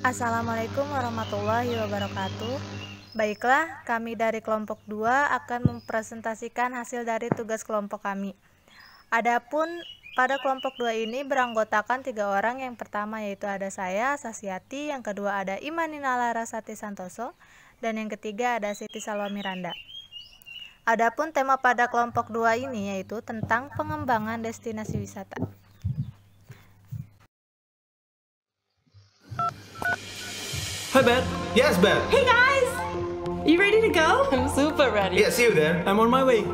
Assalamualaikum warahmatullahi wabarakatuh. Baiklah, kami dari kelompok 2 akan mempresentasikan hasil dari tugas kelompok kami. Adapun pada kelompok 2 ini beranggotakan 3 orang. Yang pertama yaitu ada saya, Sasyati, yang kedua ada Imanina Larasati Santoso, dan yang ketiga ada Siti Salwa Miranda. Adapun tema pada kelompok 2 ini yaitu tentang pengembangan destinasi wisata. Hi, Beth. Yes, Beth. Hey guys! You ready to go? I'm super ready. Yeah, see you there. I'm on my way.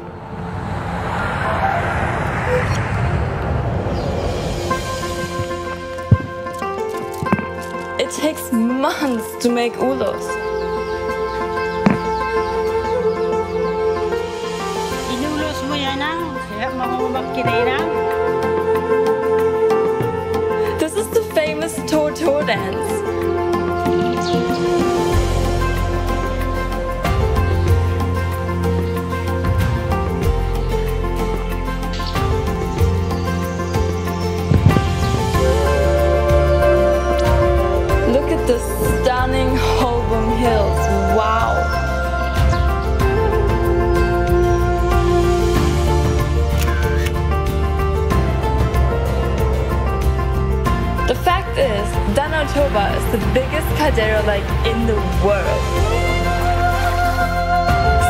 It takes months to make ulos. Inulos mo yan ang kaya mamamagkinay. This is the famous Tortor dance. Look at the stunning Holborn Hills. Wow! The fact is, Danau Toba is the biggest caldera lake in the world.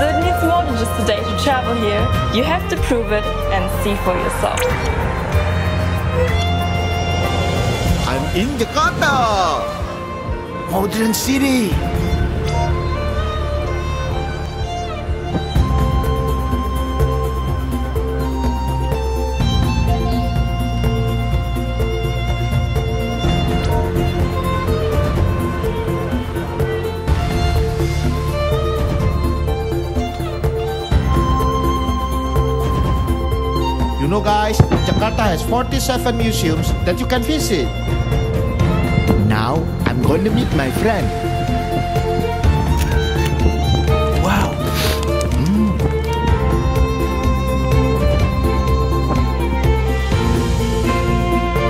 So it needs more than just a day to travel here. You have to prove it and see for yourself. I'm in Jakarta! Modern city! You know guys, Jakarta has 47 museums that you can visit. Now, I'm going to meet my friend. Wow.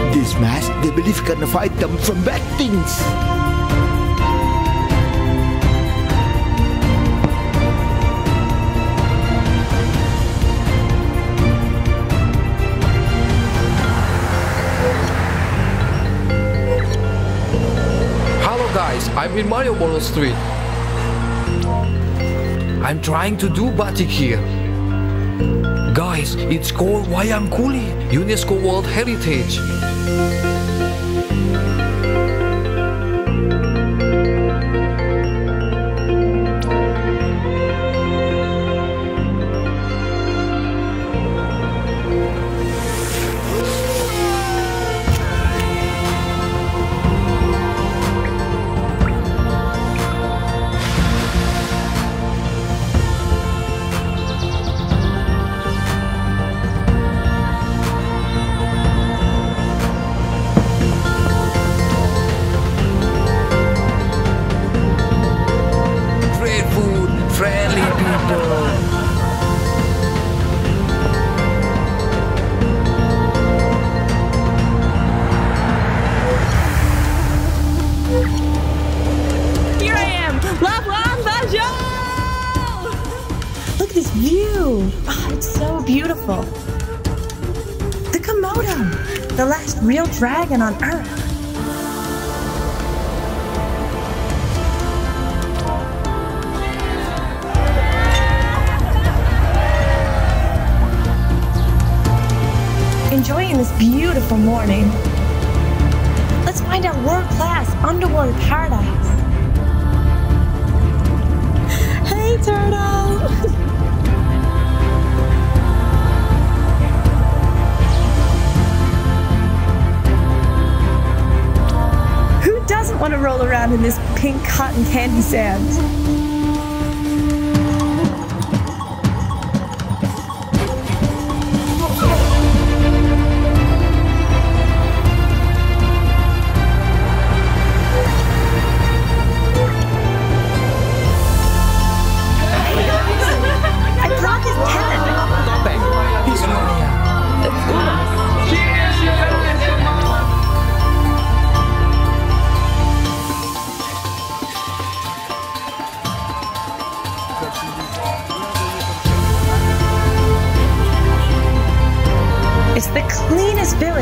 This mask, they believe can fight them from bad things. Guys, I'm in Malioboro Street. I'm trying to do batik here. Guys, it's called Wayang Kuli, UNESCO World Heritage. Look at this view! Oh, it's so beautiful. The Komodo, the last real dragon on Earth. Enjoying this beautiful morning. Let's find out world-class underwater paradise. Hey, turtle! Who doesn't want to roll around in this pink cotton candy sand?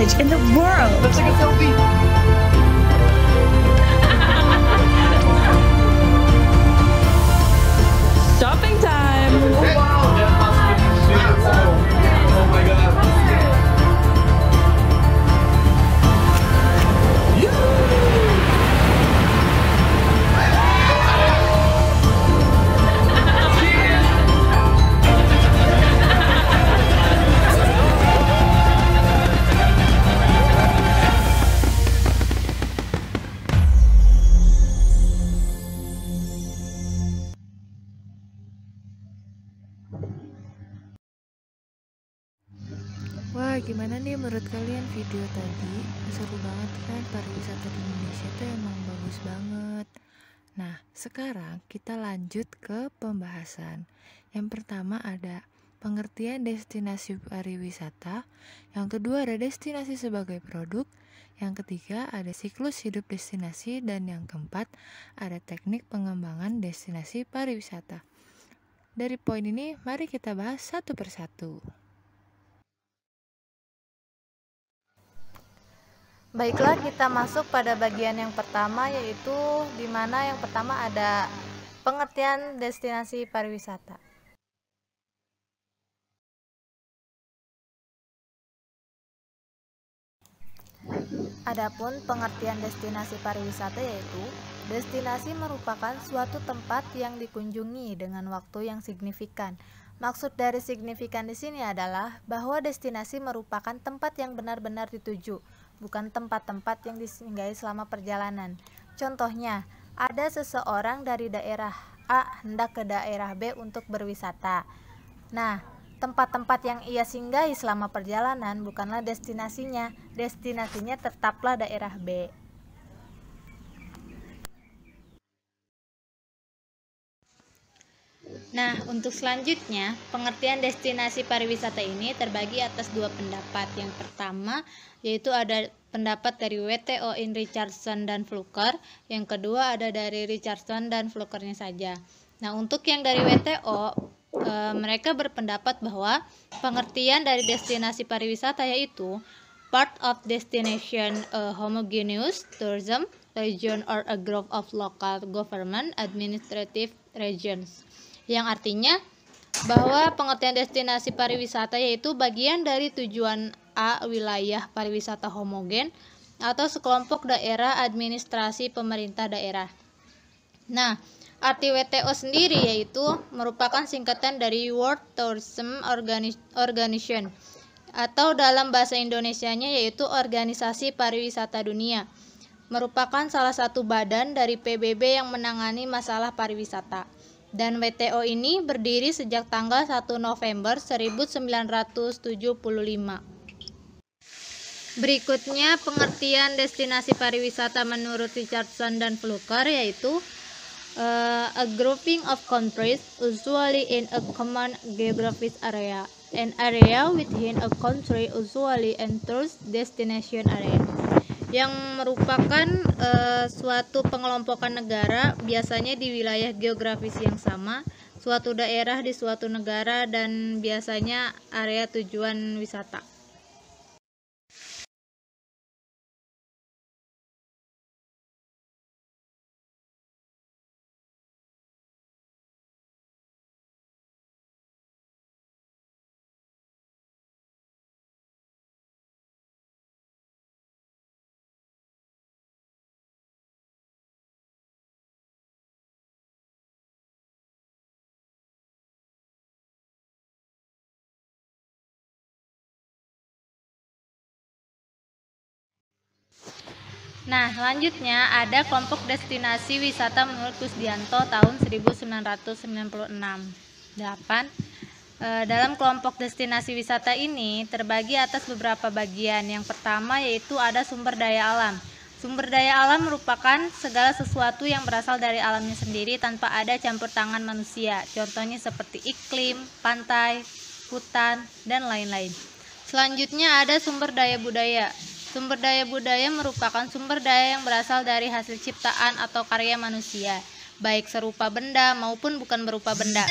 village in the world. Let's take a selfie. Shopping time! Wow, that must be beautiful. Oh my god. Wah, gimana nih menurut kalian video tadi? Seru banget kan, pariwisata di Indonesia tuh emang bagus banget. Nah, sekarang kita lanjut ke pembahasan. Yang pertama ada pengertian destinasi pariwisata, yang kedua ada destinasi sebagai produk, yang ketiga ada siklus hidup destinasi, dan yang keempat ada teknik pengembangan destinasi pariwisata. Dari poin ini, mari kita bahas satu persatu. Baiklah, kita masuk pada bagian yang pertama, yaitu di mana yang pertama ada pengertian destinasi pariwisata. Adapun pengertian destinasi pariwisata yaitu destinasi merupakan suatu tempat yang dikunjungi dengan waktu yang signifikan. Maksud dari signifikan di sini adalah bahwa destinasi merupakan tempat yang benar-benar dituju, bukan tempat-tempat yang disinggahi selama perjalanan. Contohnya, ada seseorang dari daerah A hendak ke daerah B untuk berwisata. Nah, tempat-tempat yang ia singgahi selama perjalanan bukanlah destinasinya. Destinasinya tetaplah daerah B. Nah, untuk selanjutnya, pengertian destinasi pariwisata ini terbagi atas dua pendapat. Yang pertama, yaitu ada pendapat dari WTO in Richardson dan Fluker. Yang kedua ada dari Richardson dan Flukernya saja. Nah, untuk yang dari WTO, mereka berpendapat bahwa pengertian dari destinasi pariwisata yaitu part of destination a homogeneous tourism region or a group of local government administrative regions. Yang artinya bahwa pengertian destinasi pariwisata yaitu bagian dari tujuan A wilayah pariwisata homogen atau sekelompok daerah administrasi pemerintah daerah. Nah, arti WTO sendiri yaitu merupakan singkatan dari World Tourism Organization atau dalam bahasa Indonesianya yaitu Organisasi Pariwisata Dunia. Merupakan salah satu badan dari PBB yang menangani masalah pariwisata. Dan WTO ini berdiri sejak tanggal 1 November 1975. Berikutnya pengertian destinasi pariwisata menurut Richardson dan Fluker yaitu a grouping of countries usually in a common geographic area. An area within a country usually enters destination area. Yang merupakan suatu pengelompokan negara biasanya di wilayah geografis yang sama, suatu daerah di suatu negara, dan biasanya area tujuan wisata. Nah, selanjutnya ada kelompok destinasi wisata menurut Kusdianto tahun 1996. 8. Dalam kelompok destinasi wisata ini terbagi atas beberapa bagian. Yang pertama yaitu ada sumber daya alam. Sumber daya alam merupakan segala sesuatu yang berasal dari alamnya sendiri tanpa ada campur tangan manusia. Contohnya seperti iklim, pantai, hutan, dan lain-lain. Selanjutnya ada sumber daya budaya. Sumber daya budaya merupakan sumber daya yang berasal dari hasil ciptaan atau karya manusia, baik serupa benda maupun bukan berupa benda.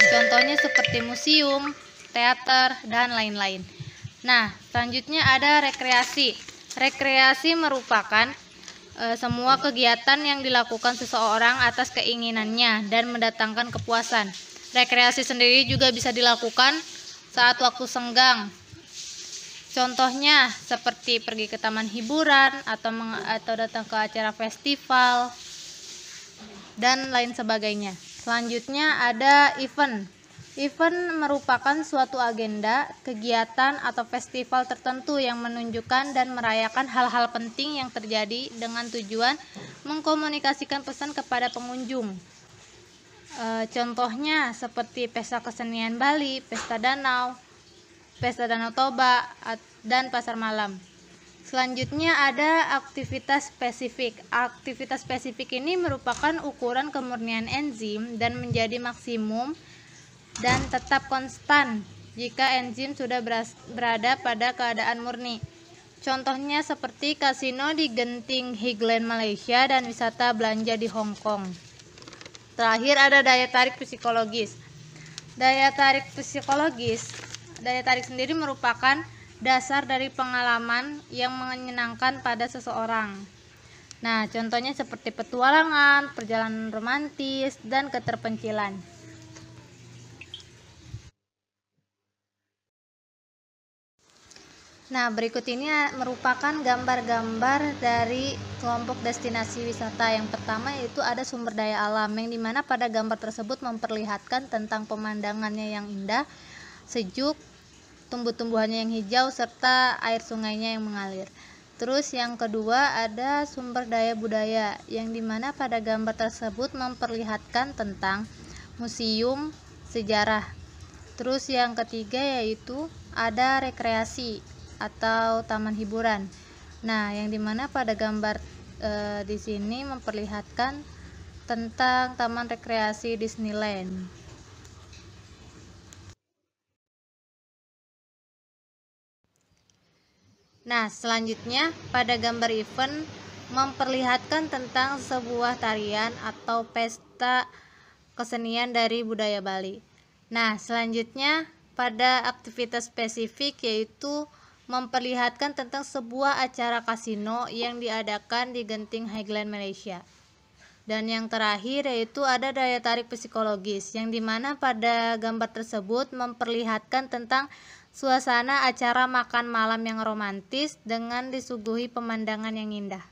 Contohnya seperti museum, teater, dan lain-lain. Nah, selanjutnya ada rekreasi. Rekreasi merupakan semua kegiatan yang dilakukan seseorang atas keinginannya dan mendatangkan kepuasan. Rekreasi sendiri juga bisa dilakukan saat waktu senggang. Contohnya seperti pergi ke taman hiburan atau datang ke acara festival dan lain sebagainya. Selanjutnya ada event. Event merupakan suatu agenda, kegiatan atau festival tertentu yang menunjukkan dan merayakan hal-hal penting yang terjadi dengan tujuan mengkomunikasikan pesan kepada pengunjung. Contohnya seperti pesta kesenian Bali, pesta Danau Toba, dan pasar malam. Selanjutnya ada aktivitas spesifik. Aktivitas spesifik ini merupakan ukuran kemurnian enzim dan menjadi maksimum dan tetap konstan jika enzim sudah berada pada keadaan murni. Contohnya seperti kasino di Genting Highland Malaysia dan wisata belanja di Hong Kong. Terakhir ada daya tarik psikologis. Daya tarik sendiri merupakan dasar dari pengalaman yang menyenangkan pada seseorang. Nah, contohnya seperti petualangan, perjalanan romantis, dan keterpencilan. Nah, berikut ini merupakan gambar-gambar dari kelompok destinasi wisata. Yang pertama yaitu ada sumber daya alam, yang dimana pada gambar tersebut memperlihatkan tentang pemandangannya yang indah, sejuk, tumbuh-tumbuhannya yang hijau, serta air sungainya yang mengalir. Terus yang kedua ada sumber daya budaya, yang dimana pada gambar tersebut memperlihatkan tentang museum, sejarah. Terus yang ketiga yaitu ada rekreasi atau taman hiburan. Nah, yang dimana pada gambar di sini memperlihatkan tentang taman rekreasi Disneyland. Nah, selanjutnya pada gambar event memperlihatkan tentang sebuah tarian atau pesta kesenian dari budaya Bali. Nah, selanjutnya pada aktivitas spesifik yaitu memperlihatkan tentang sebuah acara kasino yang diadakan di Genting Highland Malaysia. Dan yang terakhir yaitu ada daya tarik psikologis, yang dimana pada gambar tersebut memperlihatkan tentang suasana acara makan malam yang romantis dengan disuguhi pemandangan yang indah.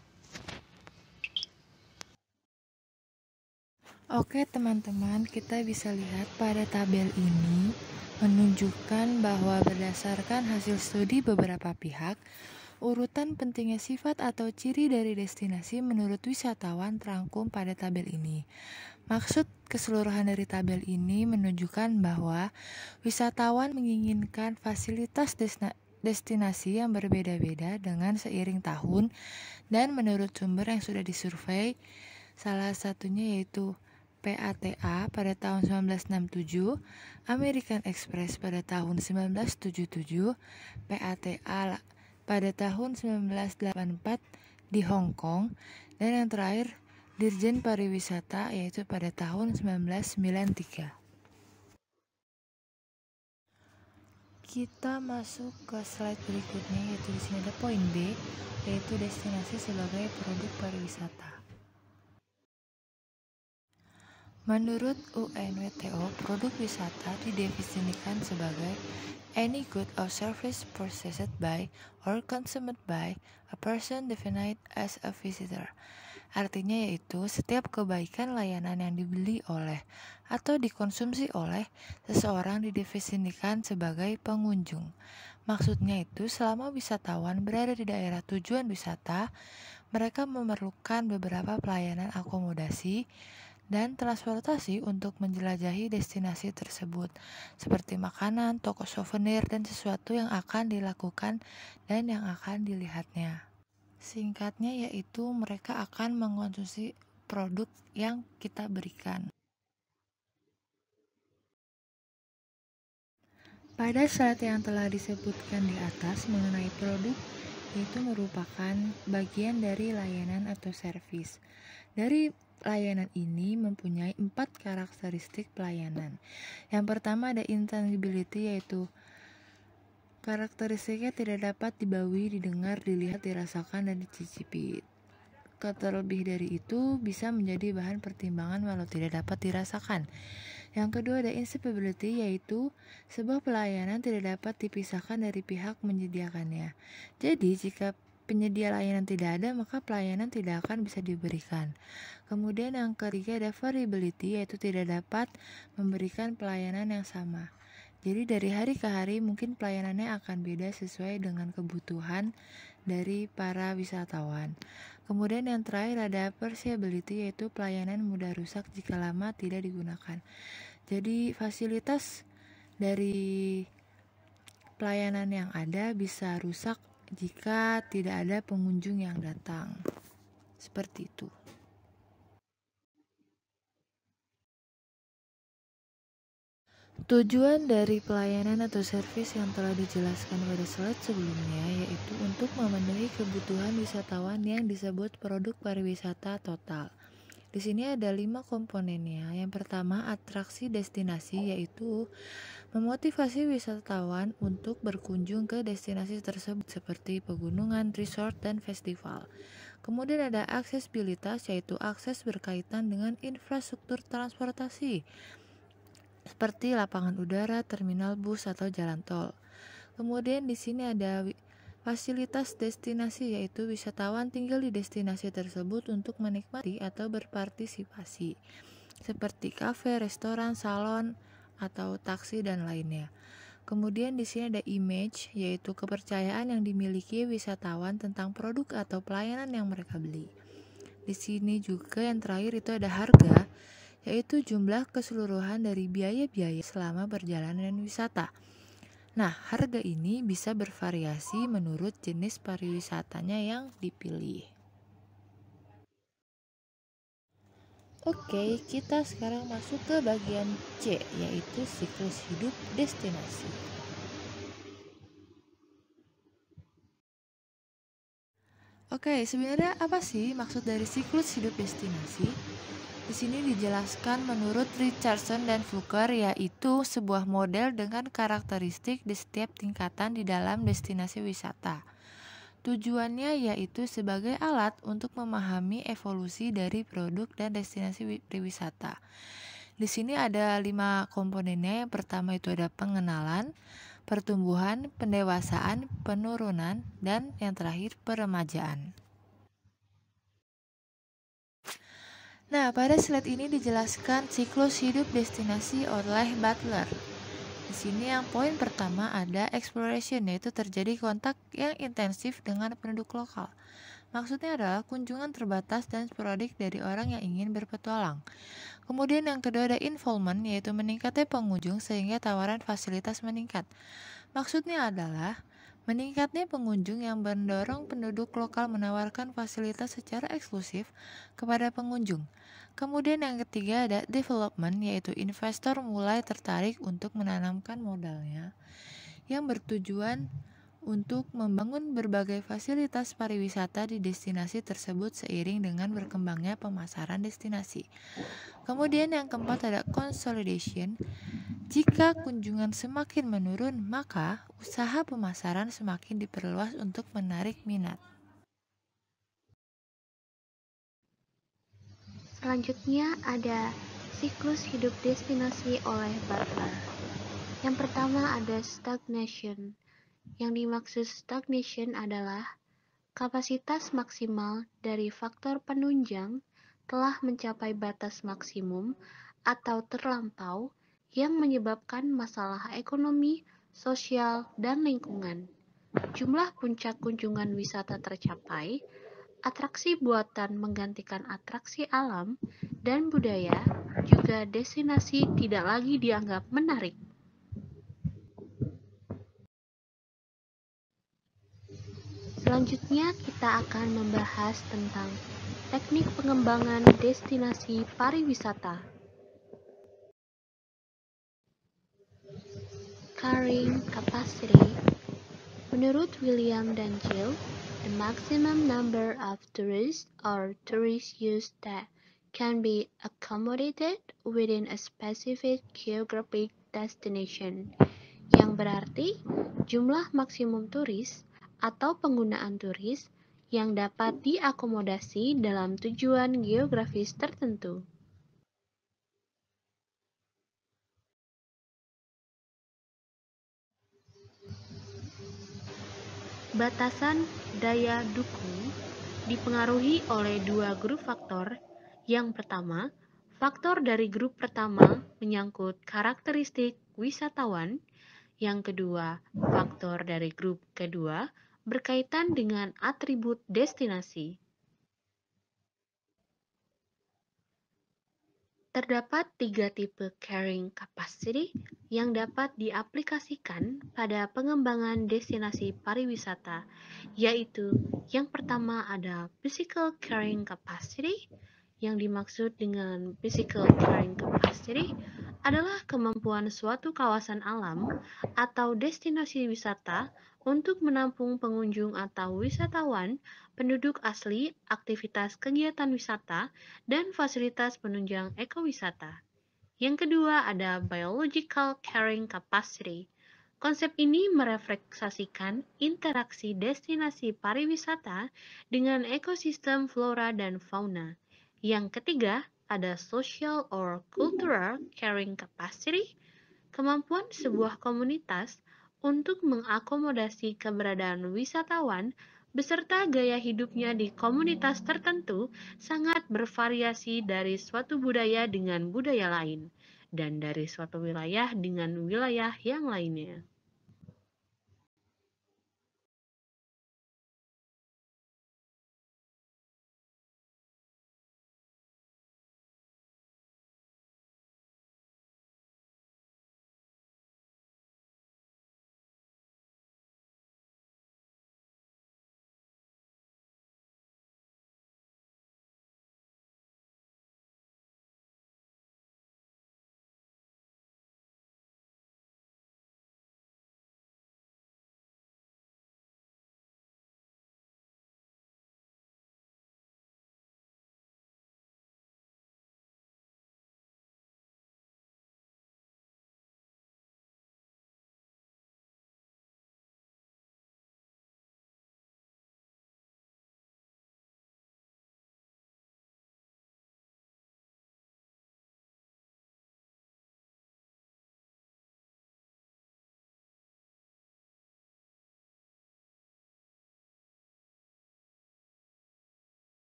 Oke teman-teman, kita bisa lihat pada tabel ini menunjukkan bahwa berdasarkan hasil studi beberapa pihak, urutan pentingnya sifat atau ciri dari destinasi menurut wisatawan terangkum pada tabel ini. Maksud keseluruhan dari tabel ini menunjukkan bahwa wisatawan menginginkan fasilitas destinasi yang berbeda-beda dengan seiring tahun dan menurut sumber yang sudah disurvei, salah satunya yaitu PATA pada tahun 1967, American Express pada tahun 1977, PATA pada tahun 1984 di Hong Kong, dan yang terakhir Dirjen Pariwisata yaitu pada tahun 1993. Kita masuk ke slide berikutnya, yaitu di sini ada poin B, yaitu destinasi sebagai produk pariwisata. Menurut UNWTO, produk wisata didefinisikan sebagai any good or service purchased by or consumed by a person defined as a visitor. Artinya yaitu setiap kebaikan layanan yang dibeli oleh atau dikonsumsi oleh seseorang didefinisikan sebagai pengunjung. Maksudnya itu selama wisatawan berada di daerah tujuan wisata, mereka memerlukan beberapa pelayanan akomodasi dan transportasi untuk menjelajahi destinasi tersebut, seperti makanan, toko souvenir, dan sesuatu yang akan dilakukan dan yang akan dilihatnya. Singkatnya yaitu mereka akan mengkonsumsi produk yang kita berikan. Pada saat yang telah disebutkan di atas mengenai produk, itu merupakan bagian dari layanan atau servis. Dari layanan ini mempunyai 4 karakteristik pelayanan. Yang pertama ada intangibility, yaitu Karakteristiknya tidak dapat dibawi, didengar, dilihat, dirasakan, dan dicicipi. Terlebih dari itu, bisa menjadi bahan pertimbangan walau tidak dapat dirasakan. Yang kedua ada inseparability, yaitu sebuah pelayanan tidak dapat dipisahkan dari pihak menyediakannya. Jadi, jika penyedia layanan tidak ada, maka pelayanan tidak akan bisa diberikan. Kemudian yang ketiga ada variability, yaitu tidak dapat memberikan pelayanan yang sama. Jadi dari hari ke hari mungkin pelayanannya akan beda sesuai dengan kebutuhan dari para wisatawan. Kemudian yang terakhir ada perishability, yaitu pelayanan mudah rusak jika lama tidak digunakan. Jadi fasilitas dari pelayanan yang ada bisa rusak jika tidak ada pengunjung yang datang. Seperti itu. Tujuan dari pelayanan atau servis yang telah dijelaskan pada slide sebelumnya yaitu untuk memenuhi kebutuhan wisatawan yang disebut produk pariwisata total. Di sini ada 5 komponennya. Yang pertama, atraksi destinasi, yaitu memotivasi wisatawan untuk berkunjung ke destinasi tersebut seperti pegunungan, resort, dan festival. Kemudian ada aksesibilitas, yaitu akses berkaitan dengan infrastruktur transportasi seperti lapangan udara, terminal bus, atau jalan tol. Kemudian di sini ada fasilitas destinasi, yaitu wisatawan tinggal di destinasi tersebut untuk menikmati atau berpartisipasi, seperti kafe, restoran, salon, atau taksi dan lainnya. Kemudian di sini ada image, yaitu kepercayaan yang dimiliki wisatawan tentang produk atau pelayanan yang mereka beli. Di sini juga yang terakhir itu ada harga, yaitu jumlah keseluruhan dari biaya-biaya selama perjalanan wisata. Nah, harga ini bisa bervariasi menurut jenis pariwisatanya yang dipilih. Oke, kita sekarang masuk ke bagian C, yaitu siklus hidup destinasi. Oke, sebenarnya apa sih maksud dari siklus hidup destinasi? Di sini dijelaskan menurut Richardson dan Fluker, yaitu sebuah model dengan karakteristik di setiap tingkatan di dalam destinasi wisata. Tujuannya yaitu sebagai alat untuk memahami evolusi dari produk dan destinasi pariwisata. Di sini ada 5 komponennya. Yang pertama itu ada pengenalan, pertumbuhan, pendewasaan, penurunan, dan yang terakhir peremajaan. Nah, pada slide ini dijelaskan siklus hidup destinasi oleh Butler. Di sini yang poin pertama ada exploration, yaitu terjadi kontak yang intensif dengan penduduk lokal. Maksudnya adalah kunjungan terbatas dan sporadik dari orang yang ingin berpetualang. Kemudian yang kedua ada involvement, yaitu meningkatnya pengunjung sehingga tawaran fasilitas meningkat. Maksudnya adalah meningkatnya pengunjung yang mendorong penduduk lokal menawarkan fasilitas secara eksklusif kepada pengunjung. Kemudian yang ketiga ada development, yaitu investor mulai tertarik untuk menanamkan modalnya yang bertujuan untuk membangun berbagai fasilitas pariwisata di destinasi tersebut seiring dengan berkembangnya pemasaran destinasi. Kemudian yang keempat ada consolidation. Jika kunjungan semakin menurun, maka usaha pemasaran semakin diperluas untuk menarik minat. Selanjutnya ada siklus hidup destinasi oleh Butler. Yang pertama ada stagnation. Yang dimaksud stagnation adalah kapasitas maksimal dari faktor penunjang telah mencapai batas maksimum atau terlampau yang menyebabkan masalah ekonomi, sosial, dan lingkungan. Jumlah puncak kunjungan wisata tercapai, atraksi buatan menggantikan atraksi alam dan budaya, juga destinasi tidak lagi dianggap menarik. Selanjutnya kita akan membahas tentang teknik pengembangan destinasi pariwisata. Carrying capacity. Menurut William dan Jill, the maximum number of tourists or tourist use that can be accommodated within a specific geographic destination, yang yang berarti jumlah maksimum turis atau penggunaan turis yang dapat diakomodasi dalam tujuan geografis tertentu. Batasan daya dukung dipengaruhi oleh dua grup faktor. Yang pertama, faktor dari grup pertama menyangkut karakteristik wisatawan. Yang kedua, faktor dari grup kedua berkaitan dengan atribut destinasi. Terdapat tiga tipe carrying capacity yang dapat diaplikasikan pada pengembangan destinasi pariwisata, yaitu yang pertama ada physical carrying capacity. Yang dimaksud dengan physical carrying capacity adalah kemampuan suatu kawasan alam atau destinasi wisata untuk menampung pengunjung atau wisatawan, penduduk asli, aktivitas kegiatan wisata, dan fasilitas penunjang ekowisata. Yang kedua ada biological carrying capacity. Konsep ini merefleksasikan interaksi destinasi pariwisata dengan ekosistem flora dan fauna. Yang ketiga ada social or cultural carrying capacity. Kemampuan sebuah komunitas untuk mengakomodasi keberadaan wisatawan beserta gaya hidupnya di komunitas tertentu sangat bervariasi dari suatu budaya dengan budaya lain, dan dari suatu wilayah dengan wilayah yang lainnya.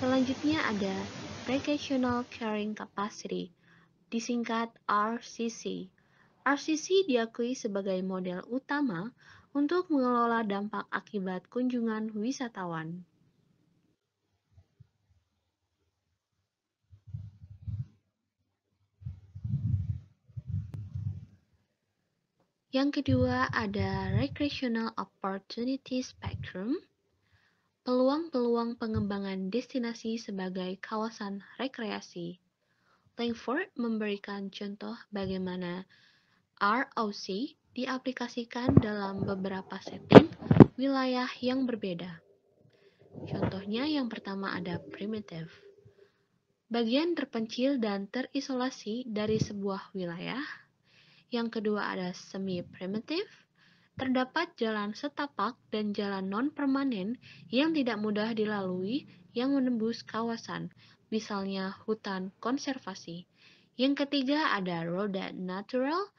Selanjutnya ada Recreational Carrying Capacity, disingkat RCC. RCC diakui sebagai model utama untuk mengelola dampak akibat kunjungan wisatawan. Yang kedua ada Recreational Opportunity Spectrum, peluang-peluang pengembangan destinasi sebagai kawasan rekreasi. Langford memberikan contoh bagaimana ROC diaplikasikan dalam beberapa setting wilayah yang berbeda. Contohnya yang pertama ada primitive, bagian terpencil dan terisolasi dari sebuah wilayah. Yang kedua ada semi-primitive, terdapat jalan setapak dan jalan non-permanen yang tidak mudah dilalui yang menembus kawasan, misalnya hutan konservasi. Yang ketiga ada roda natural,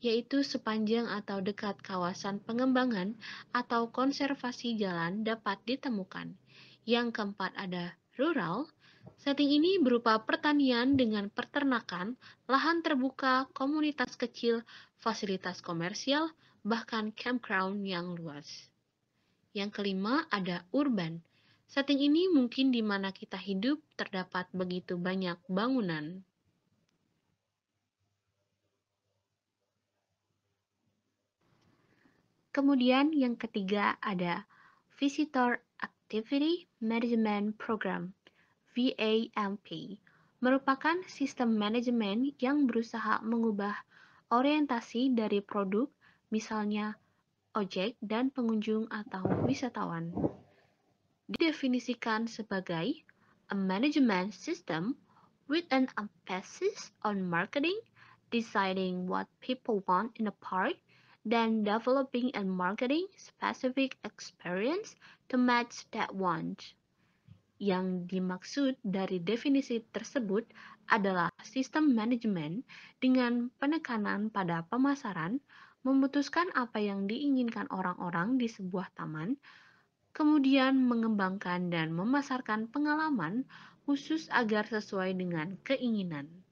yaitu sepanjang atau dekat kawasan pengembangan atau konservasi jalan dapat ditemukan. Yang keempat ada rural. Setting ini berupa pertanian dengan peternakan, lahan terbuka, komunitas kecil, fasilitas komersial, bahkan campground yang luas. Yang kelima ada urban. Setting ini mungkin di mana kita hidup terdapat begitu banyak bangunan. Kemudian yang ketiga ada Visitor Activity Management Program, VAMP, merupakan sistem manajemen yang berusaha mengubah orientasi dari produk, misalnya objek dan pengunjung atau wisatawan. Didefinisikan sebagai a management system with an emphasis on marketing, deciding what people want in a park, then developing and marketing specific experience to match that want. Yang dimaksud dari definisi tersebut adalah sistem manajemen dengan penekanan pada pemasaran, memutuskan apa yang diinginkan orang-orang di sebuah taman, kemudian mengembangkan dan memasarkan pengalaman khusus agar sesuai dengan keinginan.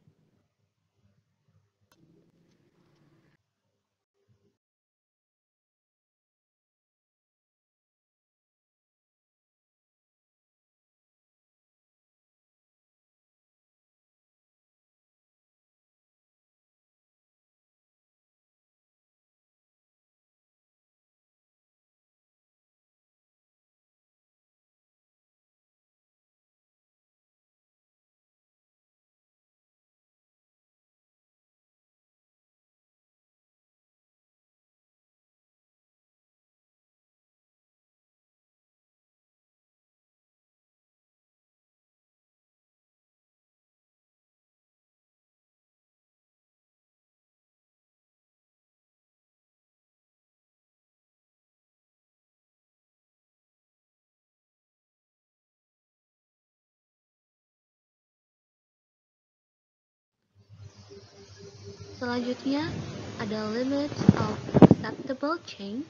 Selanjutnya, ada limits of acceptable change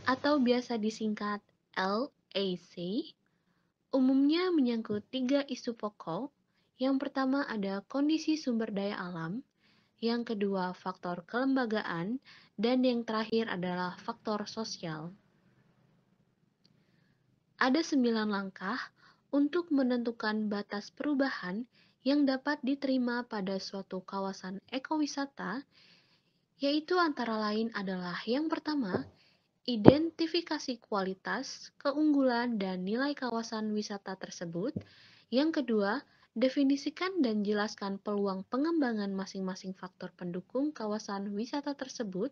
atau biasa disingkat LAC. Umumnya menyangkut 3 isu pokok. Yang pertama ada kondisi sumber daya alam, yang kedua faktor kelembagaan, dan yang terakhir adalah faktor sosial. Ada 9 langkah untuk menentukan batas perubahan yang dapat diterima pada suatu kawasan ekowisata, yaitu antara lain adalah yang pertama, identifikasi kualitas, keunggulan, dan nilai kawasan wisata tersebut. Yang kedua, definisikan dan jelaskan peluang pengembangan masing-masing faktor pendukung kawasan wisata tersebut.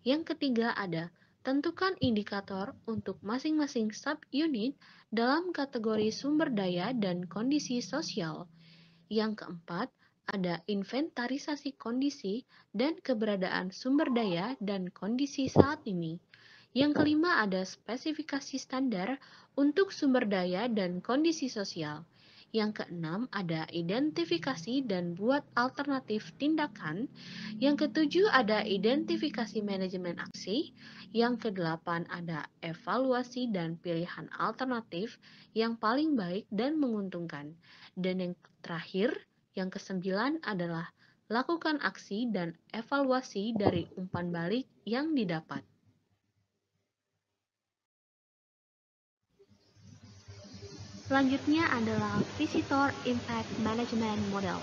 Yang ketiga ada, tentukan indikator untuk masing-masing sub-unit dalam kategori sumber daya dan kondisi sosial. Yang keempat, ada inventarisasi kondisi dan keberadaan sumber daya dan kondisi saat ini. Yang kelima ada spesifikasi standar untuk sumber daya dan kondisi sosial. Yang keenam ada identifikasi dan buat alternatif tindakan. Yang ketujuh ada identifikasi manajemen aksi. Yang kedelapan ada evaluasi dan pilihan alternatif yang paling baik dan menguntungkan. Dan yang terakhir, yang kesembilan adalah lakukan aksi dan evaluasi dari umpan balik yang didapat. Selanjutnya adalah Visitor Impact Management Model,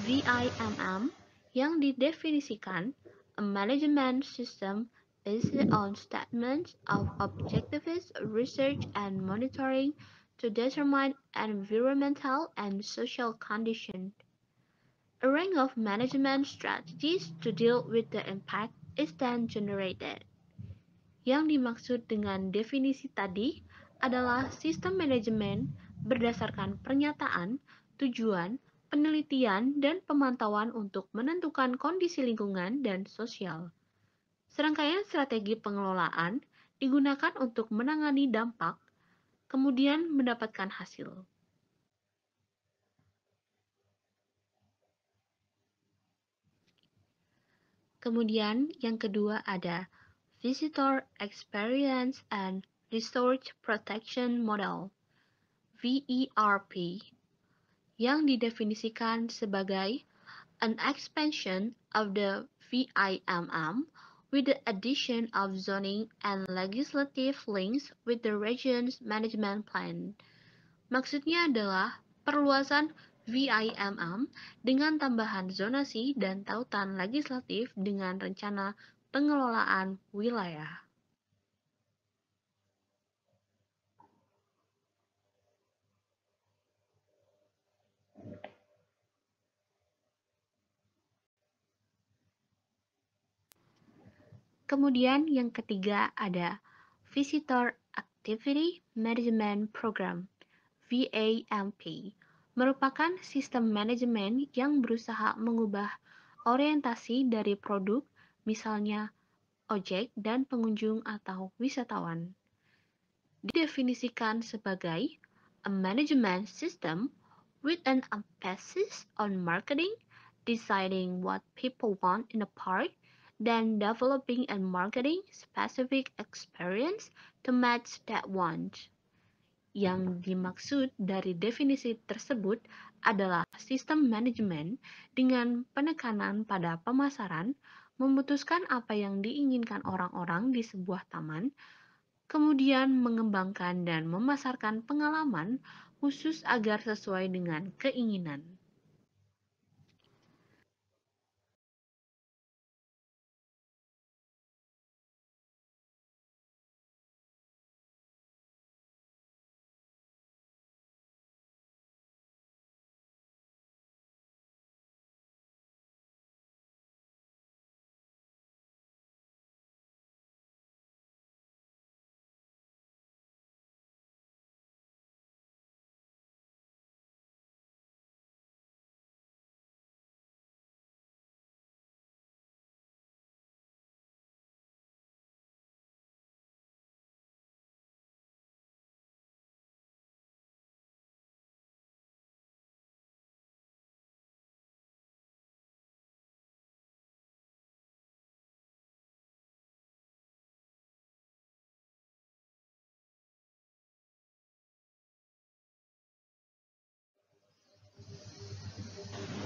VIMM, yang didefinisikan a management system based on statements of objectives, research, and monitoring to determine environmental and social conditions. A range of management strategies to deal with the impact is then generated. Yang dimaksud dengan definisi tadi adalah sistem manajemen berdasarkan pernyataan, tujuan, penelitian, dan pemantauan untuk menentukan kondisi lingkungan dan sosial. Serangkaian strategi pengelolaan digunakan untuk menangani dampak, kemudian mendapatkan hasil. Kemudian yang kedua ada Visitor Experience and Resource Protection Model, VERP, yang didefinisikan sebagai an expansion of the VIMM with the addition of zoning and legislative links with the region's management plan. Maksudnya adalah perluasan VIMM dengan tambahan zonasi dan tautan legislatif dengan rencana pengelolaan wilayah. Kemudian yang ketiga ada Visitor Activity Management Program, VAMP, merupakan sistem manajemen yang berusaha mengubah orientasi dari produk, misalnya objek dan pengunjung atau wisatawan. Didefinisikan sebagai a management system with an emphasis on marketing, deciding what people want in a park, then developing and marketing specific experience to match that want. Yang dimaksud dari definisi tersebut adalah sistem manajemen dengan penekanan pada pemasaran, memutuskan apa yang diinginkan orang-orang di sebuah taman, kemudian mengembangkan dan memasarkan pengalaman khusus agar sesuai dengan keinginan.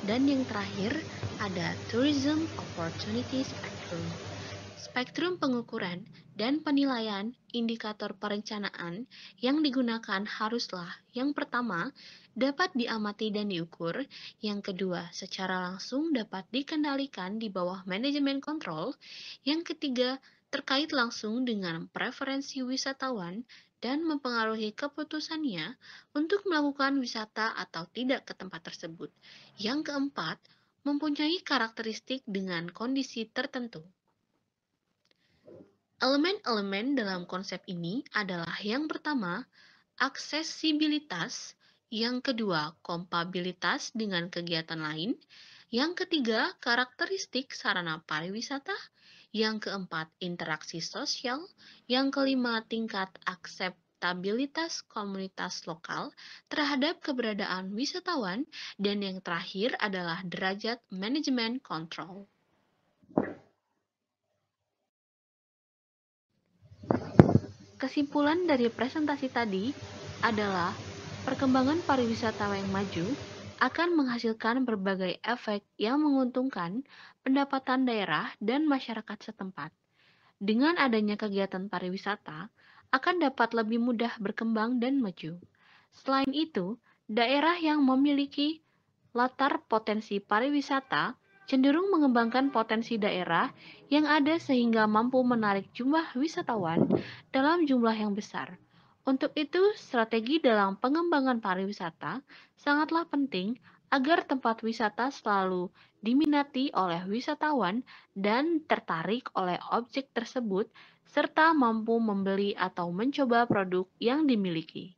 Dan yang terakhir ada Tourism Opportunity Spectrum. Spektrum pengukuran dan penilaian indikator perencanaan yang digunakan haruslah yang pertama dapat diamati dan diukur, yang kedua secara langsung dapat dikendalikan di bawah manajemen kontrol, yang ketiga terkait langsung dengan preferensi wisatawan dan mempengaruhi keputusannya untuk melakukan wisata atau tidak ke tempat tersebut. Yang keempat, mempunyai karakteristik dengan kondisi tertentu. Elemen-elemen dalam konsep ini adalah yang pertama, aksesibilitas, yang kedua, kompabilitas dengan kegiatan lain, yang ketiga, karakteristik sarana pariwisata, yang keempat, interaksi sosial, yang kelima, tingkat akseptabilitas komunitas lokal terhadap keberadaan wisatawan, dan yang terakhir adalah derajat manajemen kontrol. Kesimpulan dari presentasi tadi adalah perkembangan pariwisata yang maju akan menghasilkan berbagai efek yang menguntungkan pendapatan daerah dan masyarakat setempat. Dengan adanya kegiatan pariwisata, akan dapat lebih mudah berkembang dan maju. Selain itu, daerah yang memiliki latar potensi pariwisata cenderung mengembangkan potensi daerah yang ada sehingga mampu menarik jumlah wisatawan dalam jumlah yang besar. Untuk itu, strategi dalam pengembangan pariwisata sangatlah penting agar tempat wisata selalu diminati oleh wisatawan dan tertarik oleh objek tersebut, serta mampu membeli atau mencoba produk yang dimiliki.